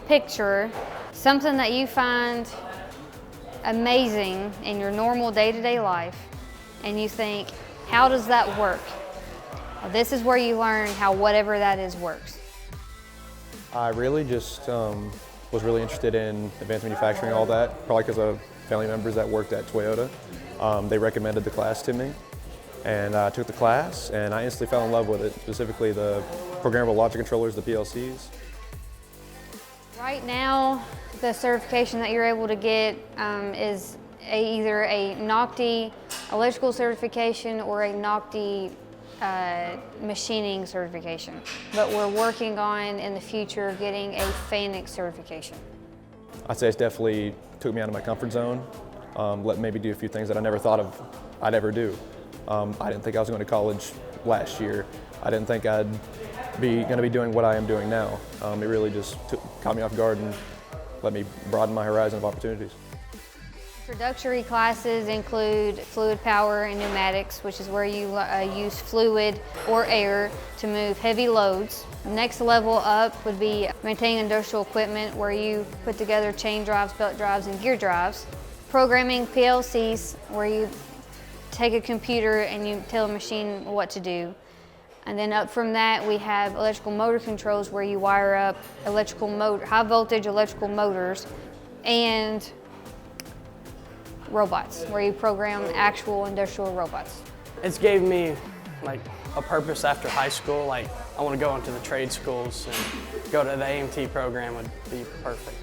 picture something that you find amazing in your normal day-to-day life, and you think, how does that work? Well, this is where you learn how whatever that is works. I really just was really interested in advanced manufacturing and all that, probably because of family members that worked at Toyota. They recommended the class to me, and I took the class, and I instantly fell in love with it, specifically the programmable logic controllers, the PLCs. Right now, the certification that you're able to get is either a NOCTI electrical certification or a NOCTI machining certification. But we're working on, in the future, getting a FANUC certification. I'd say it's definitely took me out of my comfort zone, let me maybe do a few things that I never thought of I'd ever do. I didn't think I was going to college last year. I didn't think I'd be going to be doing what I am doing now. It really just caught me off guard and let me broaden my horizon of opportunities. Introductory classes include fluid power and pneumatics, which is where you use fluid or air to move heavy loads. Next level up would be maintaining industrial equipment, where you put together chain drives, belt drives, and gear drives. Programming PLCs, where you take a computer and you tell a machine what to do. And then up from that, we have electrical motor controls, where you wire up high voltage electrical motors, and robots, where you program actual industrial robots. It's gave me like a purpose after high school. Like, I want to go into the trade schools, and go to the AMT program would be perfect.